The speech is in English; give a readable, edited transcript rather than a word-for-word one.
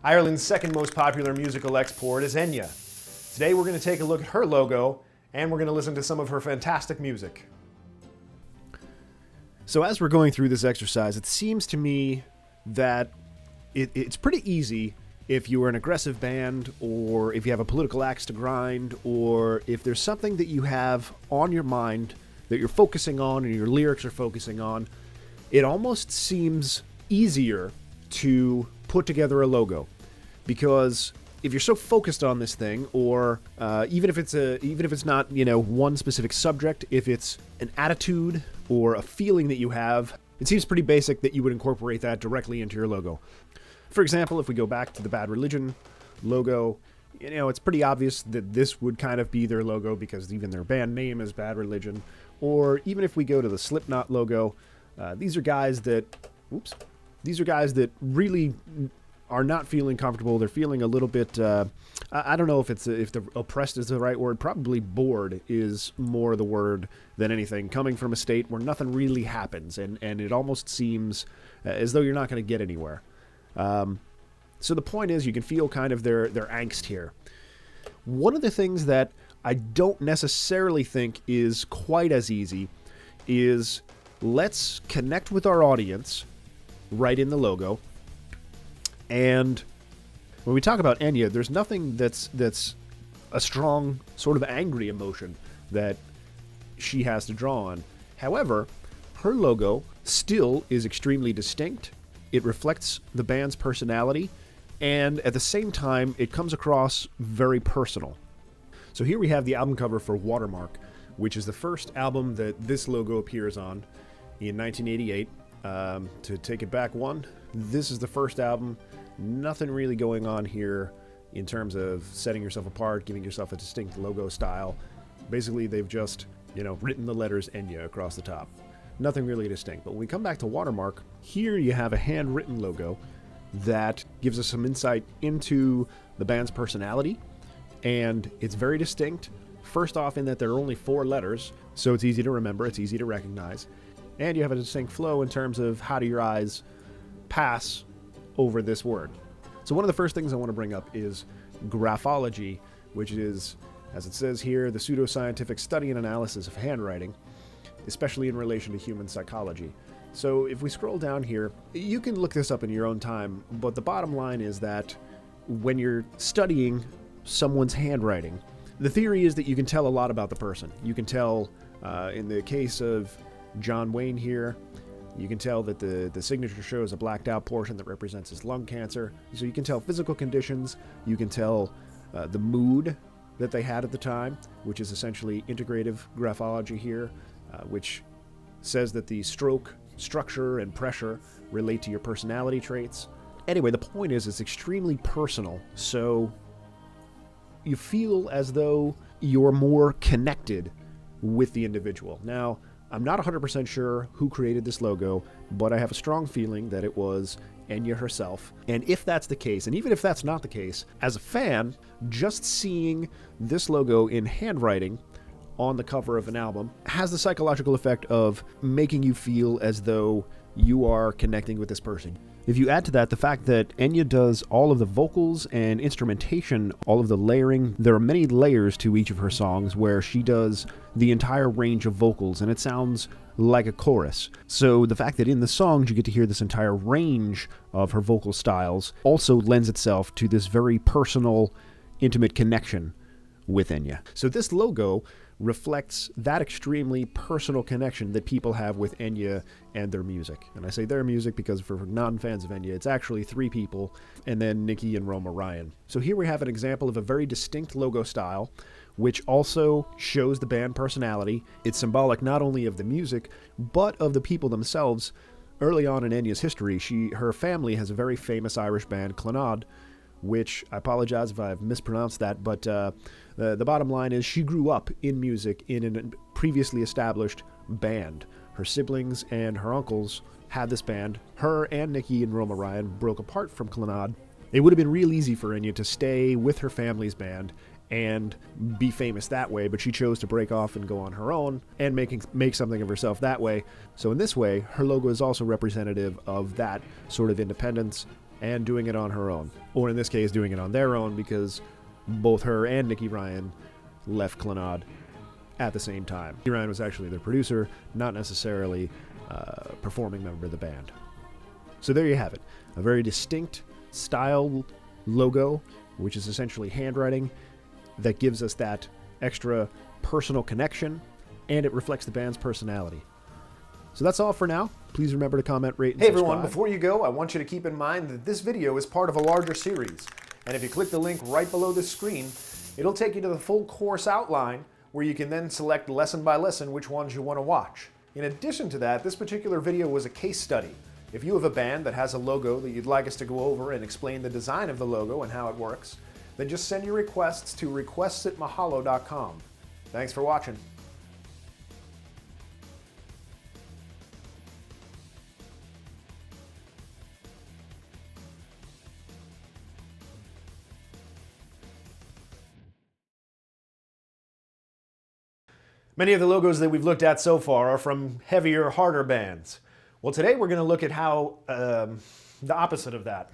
Ireland's second most popular musical export is Enya. Today we're going to take a look at her logo, and we're going to listen to some of her fantastic music. So as we're going through this exercise, it seems to me that it's pretty easy if you're an aggressive band, or if you have a political axe to grind, or if there's something that you have on your mind that you're focusing on and your lyrics are focusing on, it almost seems easier to put together a logo. Because if you're so focused on this thing, or even if it's not, one specific subject, if it's an attitude or a feeling that you have, it seems pretty basic that you would incorporate that directly into your logo. For example, if we go back to the Bad Religion logo, it's pretty obvious that this would kind of be their logo because even their band name is Bad Religion. Or even if we go to the Slipknot logo, these are guys that really are not feeling comfortable. They're feeling a little bit, I don't know if the oppressed is the right word. Probably bored is more the word than anything, coming from a state where nothing really happens, and it almost seems as though you're not going to get anywhere. So the point is, you can feel kind of their angst here. One of the things that I don't necessarily think is quite as easy is, let's connect with our audience right in the logo. And when we talk about Enya, there's nothing that's a strong sort of angry emotion that she has to draw on. However, her logo still is extremely distinct. It reflects the band's personality, and at the same time, it comes across very personal. So here we have the album cover for Watermark, which is the first album that this logo appears on in 1988. To take it back one, this is the first album. Nothing really going on here in terms of setting yourself apart, giving yourself a distinct logo style. Basically, they've just, written the letters Enya across the top. Nothing really distinct. But when we come back to Watermark, here you have a handwritten logo that gives us some insight into the band's personality, and it's very distinct. First off, in that there are only 4 letters, so it's easy to remember, it's easy to recognize. And you have a distinct flow in terms of how do your eyes pass over this word. So one of the first things I want to bring up is graphology, which is, as it says here, the pseudoscientific study and analysis of handwriting, especially in relation to human psychology. So if we scroll down here, you can look this up in your own time, but the bottom line is that when you're studying someone's handwriting, the theory is that you can tell a lot about the person. You can tell, in the case of John Wayne here, you can tell that the signature shows a blacked out portion that represents his lung cancer. So you can tell physical conditions, you can tell the mood that they had at the time, which is essentially integrative graphology here, which says that the stroke, structure, and pressure relate to your personality traits. Anyway, the point is, it's extremely personal, so you feel as though you're more connected with the individual. Now, I'm not 100% sure who created this logo, but I have a strong feeling that it was Enya herself. And if that's the case, and even if that's not the case, as a fan, just seeing this logo in handwriting on the cover of an album has the psychological effect of making you feel as though you are connecting with this person. If you add to that the fact that Enya does all of the vocals and instrumentation, all of the layering, there are many layers to each of her songs where she does the entire range of vocals, and it sounds like a chorus. So the fact that in the songs you get to hear this entire range of her vocal styles also lends itself to this very personal, intimate connection with Enya. So this logo reflects that extremely personal connection that people have with Enya and their music. And I say their music because for non-fans of Enya, it's actually 3 people, and then Nikki and Roma Ryan. So here we have an example of a very distinct logo style, which also shows the band personality. It's symbolic not only of the music, but of the people themselves. Early on in Enya's history, her family has a very famous Irish band, Clannad, which, I apologize if I've mispronounced that, but the bottom line is she grew up in music in a previously established band. Her siblings and her uncles had this band. Her and Nikki and Roma Ryan broke apart from Clannad. It would have been real easy for Enya to stay with her family's band and be famous that way, but she chose to break off and go on her own and make something of herself that way. So in this way, her logo is also representative of that sort of independence and doing it on her own. Or in this case, doing it on their own, because both her and Nikki Ryan left Clannad at the same time. Nikki Ryan was actually their producer, not necessarily a performing member of the band. So there you have it. A very distinct style logo, which is essentially handwriting, that gives us that extra personal connection, and it reflects the band's personality. So that's all for now. Please remember to comment, rate, and subscribe. Hey everyone, before you go, I want you to keep in mind that this video is part of a larger series. And if you click the link right below this screen, it'll take you to the full course outline, where you can then select lesson by lesson which ones you want to watch. In addition to that, this particular video was a case study. If you have a band that has a logo that you'd like us to go over and explain the design of the logo and how it works, then just send your requests to requests@mahalo.com. Thanks for watching. Many of the logos that we've looked at so far are from heavier, harder bands. Well, today we're going to look at how the opposite of that.